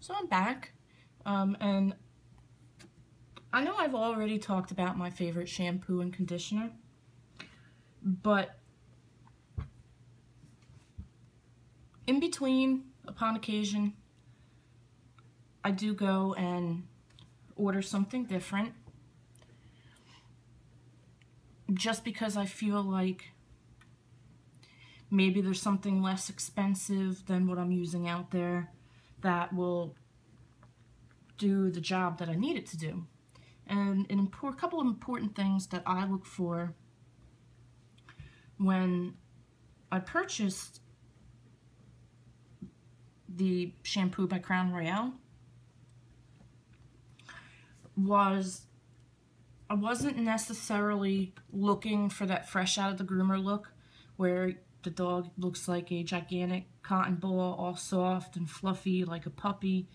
So I'm back, and I know I've already talked about my favorite shampoo and conditioner, but in between, upon occasion, I do go and order something different just because I feel like maybe there's something less expensive than what I'm using out there that will do the job that I need it to do. And a couple of important things that I look for when I purchased the shampoo by Crown Royale was I wasn't necessarily looking for that fresh out of the groomer look where the dog looks like a gigantic cotton ball, all soft and fluffy like a puppy.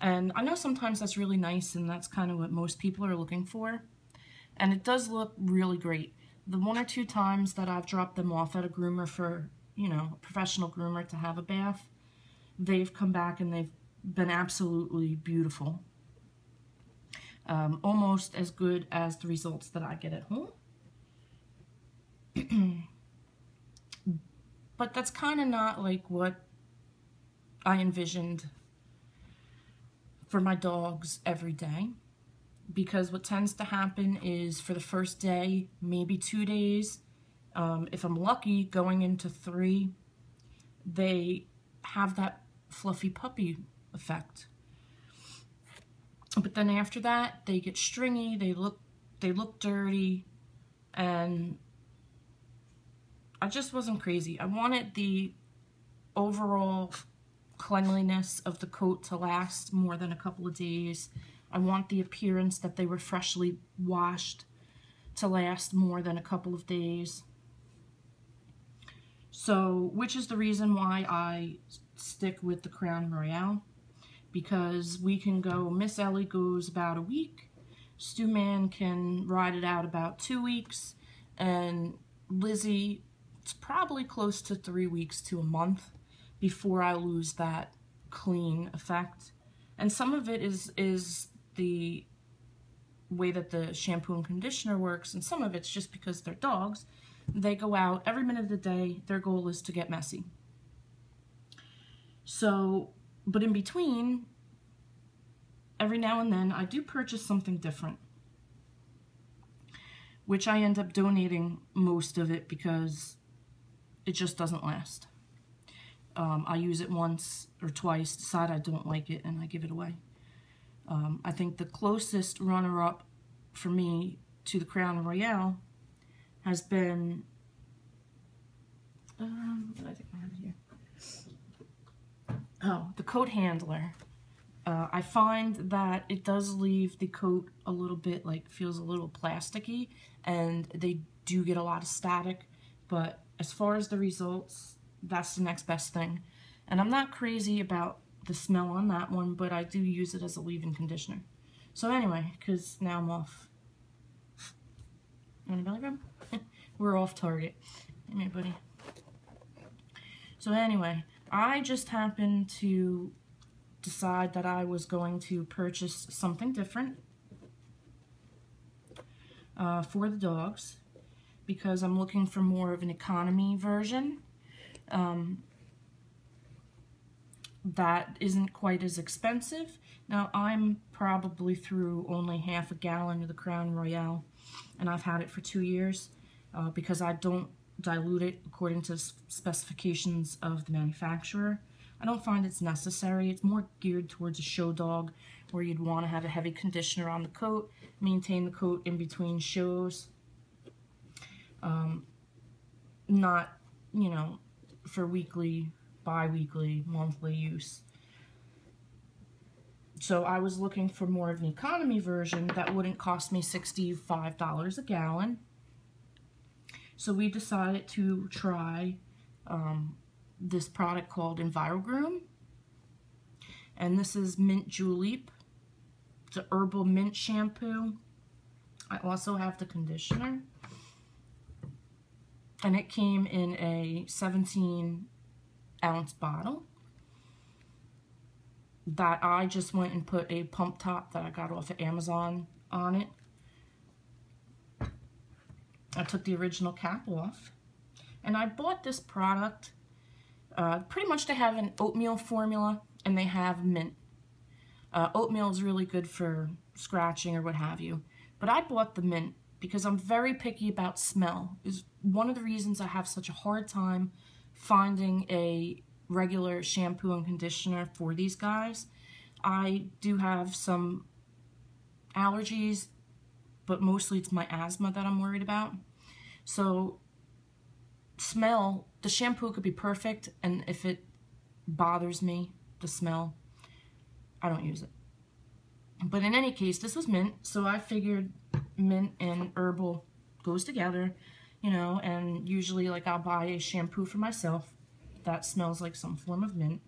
And I know sometimes that's really nice and that's kind of what most people are looking for. And it does look really great. The one or two times that I've dropped them off at a groomer for, you know, a professional groomer to have a bath, they've come back and they've been absolutely beautiful. Almost as good as the results that I get at home. But that's kind of not like what I envisioned for my dogs every day, because what tends to happen is for the first day, maybe 2 days, if I'm lucky, going into 3, they have that fluffy puppy effect. But then after that, they get stringy, they look dirty, and I just wasn't crazy. I wanted the overall cleanliness of the coat to last more than a couple of days. I want the appearance that they were freshly washed to last more than a couple of days. So, which is the reason why I stick with the Crown Royale, because we can go, Miss Ellie goes about a week, Stu Man can ride it out about 2 weeks, and Lizzie, it's probably close to 3 weeks to a month before I lose that clean effect. And some of it is the way that the shampoo and conditioner works, and some of it's just because they're dogs. They go out every minute of the day, their goal is to get messy. So, but in between, every now and then, I do purchase something different, which I end up donating most of it because it just doesn't last. I use it once or twice, decide I don't like it, and I give it away. I think the closest runner-up for me to the Crown Royale has been, what did I think I have here? Oh, the coat handler. I find that it does leave the coat a little bit, like, feels a little plasticky, and they do get a lot of static, but as far as the results, that's the next best thing. And I'm not crazy about the smell on that one, but I do use it as a leave-in conditioner. So anyway, because now I'm off. You want a belly rub? We're off target. Come here, buddy. So anyway, I just happened to decide that I was going to purchase something different for the dogs, because I'm looking for more of an economy version that isn't quite as expensive. Now, I'm probably through only half a gallon of the Crown Royale, and I've had it for 2 years because I don't dilute it according to specifications of the manufacturer. I don't find it's necessary. It's more geared towards a show dog where you'd want to have a heavy conditioner on the coat, maintain the coat in between shows. Not, you know, for weekly, bi-weekly, monthly use. So I was looking for more of an economy version that wouldn't cost me $65 a gallon. So we decided to try this product called Envirogroom. And this is mint julep. It's a herbal mint shampoo. I also have the conditioner. And it came in a 17-ounce bottle. that I just went and put a pump top that I got off of Amazon on it. I took the original cap off, and I bought this product. Pretty much they have an oatmeal formula, and they have mint. Oatmeal is really good for scratching or what have you, but I bought the mint because I'm very picky about smell. Is one of the reasons I have such a hard time finding a regular shampoo and conditioner for these guys. I do have some allergies, but mostly it's my asthma that I'm worried about. So smell, the shampoo could be perfect, and if it bothers me, the smell, I don't use it. But in any case, this was mint, so I figured mint and herbal goes together, you know, and usually like I'll buy a shampoo for myself that smells like some form of mint.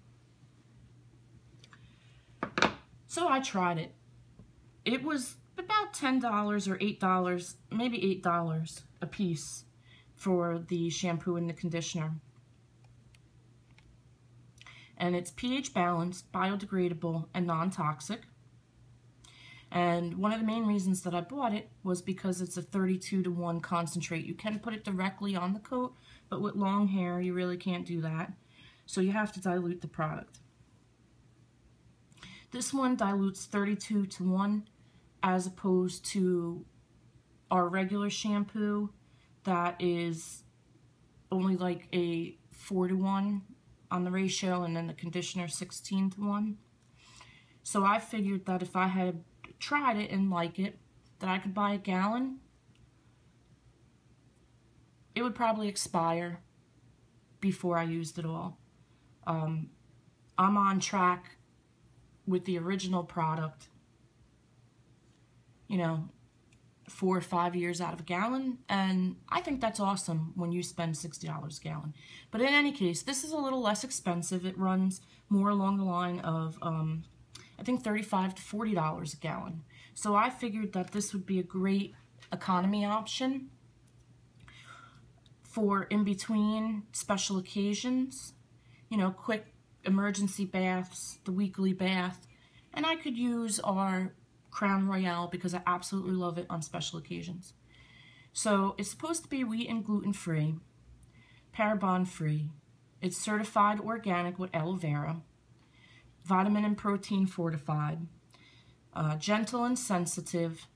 So I tried it. It was about $10 or $8, maybe $8 a piece for the shampoo and the conditioner. And it's pH balanced, biodegradable, and non-toxic. And one of the main reasons that I bought it was because it's a 32-to-1 concentrate. You can put it directly on the coat, but with long hair, you really can't do that. So you have to dilute the product. This one dilutes 32-to-1 as opposed to our regular shampoo that is only like a 4-to-1 on the ratio, and then the conditioner 16-to-1. So I figured that if I had tried it and like it, that I could buy a gallon. It would probably expire before I used it all. I'm on track with the original product, you know, 4 or 5 years out of a gallon, and I think that's awesome when you spend $60 a gallon. But in any case, this is a little less expensive. It runs more along the line of I think $35 to $40 a gallon. So I figured that this would be a great economy option for in between special occasions, you know, quick emergency baths, the weekly bath, and I could use our Crown Royale because I absolutely love it on special occasions. So it's supposed to be wheat and gluten free, paraben free. It's certified organic with aloe vera, vitamin and protein fortified, gentle and sensitive,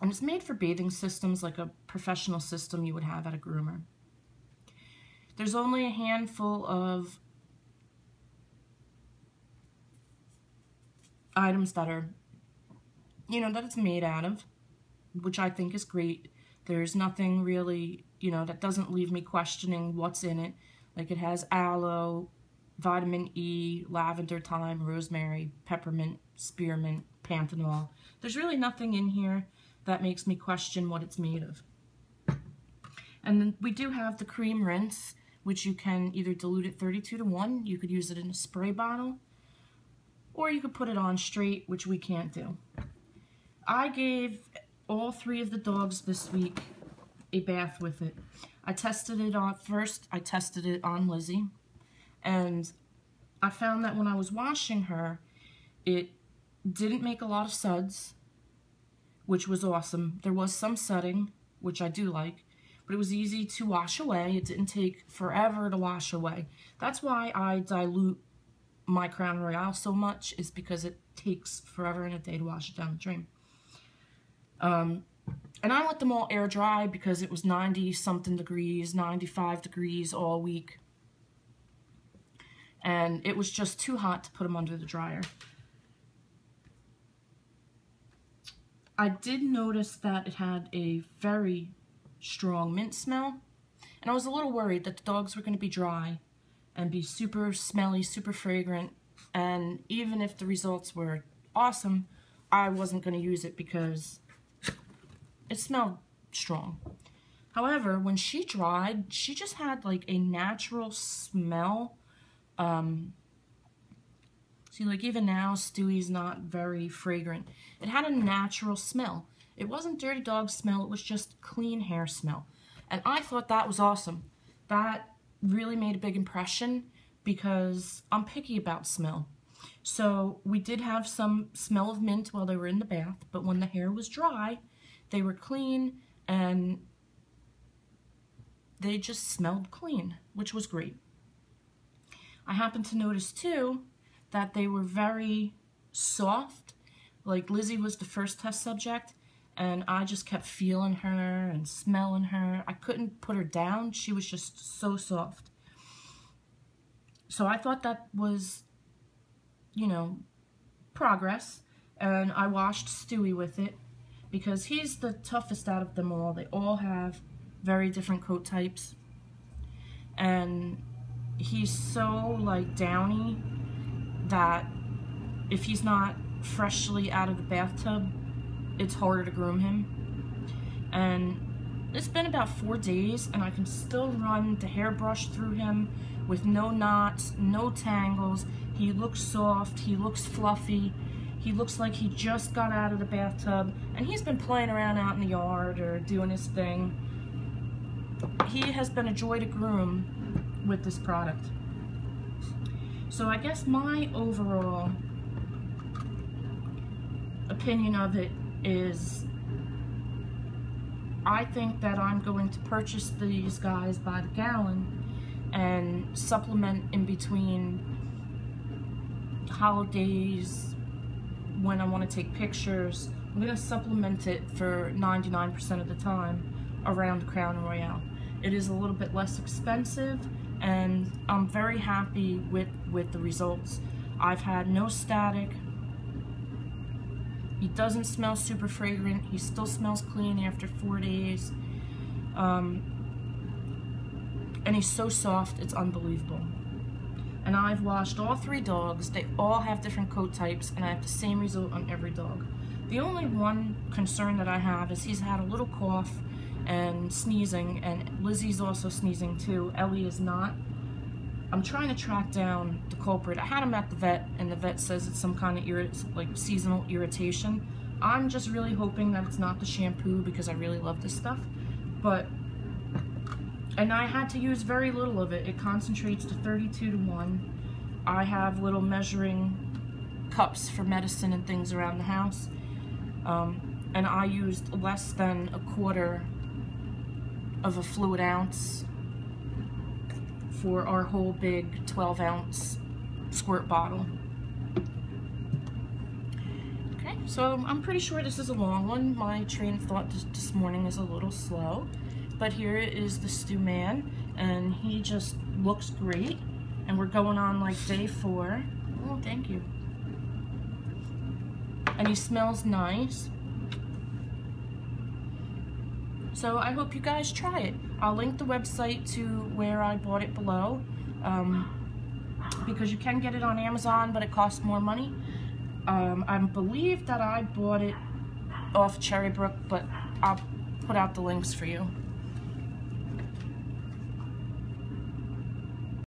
and it's made for bathing systems like a professional system you would have at a groomer. There's only a handful of items that are, you know, that it's made out of, which I think is great. There's nothing really, you know, that doesn't leave me questioning what's in it. Like it has aloe, vitamin E, lavender, thyme, rosemary, peppermint, spearmint, panthenol. There's really nothing in here that makes me question what it's made of. And then we do have the cream rinse, which you can either dilute it 32-to-1, you could use it in a spray bottle, or you could put it on straight, which we can't do. I gave all 3 of the dogs this week a bath with it. I tested it on, first I tested it on Lizzie, and I found that when I was washing her, it didn't make a lot of suds, which was awesome. There was some sudding, which I do like, but it was easy to wash away. It didn't take forever to wash away. That's why I dilute my Crown Royale so much, is because it takes forever and a day to wash it down the drain. And I let them all air dry because it was 90-something degrees, 95 degrees all week. And it was just too hot to put them under the dryer. I did notice that it had a very strong mint smell, and I was a little worried that the dogs were going to be dry and be super smelly, super fragrant, and even if the results were awesome, I wasn't going to use it because it smelled strong. However, when she dried, she just had like a natural smell. See, like even now, Stewie's not very fragrant. It had a natural smell. It wasn't dirty dog smell, it was just clean hair smell. And I thought that was awesome. That really made a big impression because I'm picky about smell. So we did have some smell of mint while they were in the bath, but when the hair was dry, they were clean and they just smelled clean, which was great. I happened to notice too that they were very soft. Like Lizzie was the first test subject, and I just kept feeling her and smelling her. I couldn't put her down. She was just so soft. So I thought that was, you know, progress. And I washed Stewie with it because he's the toughest out of them all. They all have very different coat types. And he's so like downy that if he's not freshly out of the bathtub, it's harder to groom him. And it's been about 4 days and I can still run the hairbrush through him with no knots, no tangles. He looks soft, he looks fluffy, he looks like he just got out of the bathtub, and he's been playing around out in the yard or doing his thing. He has been a joy to groom with this product. So I guess my overall opinion of it is I think that I'm going to purchase these guys by the gallon and supplement in between holidays when I want to take pictures. I'm going to supplement it for 99% of the time around the Crown Royale. It is a little bit less expensive and I'm very happy with the results. I've had no static. He doesn't smell super fragrant. He still smells clean after 4 days. And he's so soft, it's unbelievable. And I've washed all 3 dogs. They all have different coat types, and I have the same result on every dog. The only one concern that I have is he's had a little cough and sneezing, and Lizzie's also sneezing too. Ellie is not. I'm trying to track down the culprit. I had him at the vet, and the vet says it's some kind of like seasonal irritation. I'm just really hoping that it's not the shampoo because I really love this stuff. And I had to use very little of it. It concentrates to 32:1. I have little measuring cups for medicine and things around the house. And I used less than 1/4 of a fluid ounce for our whole big 12-ounce squirt bottle. Okay, so I'm pretty sure this is a long one. My train of thought this morning is a little slow. But here is the Stew Man, and he just looks great. And we're going on like day 4. Oh, thank you. And he smells nice. So I hope you guys try it. I'll link the website to where I bought it below, because you can get it on Amazon, but it costs more money. I believe that I bought it off Cherrybrook, but I'll put out the links for you.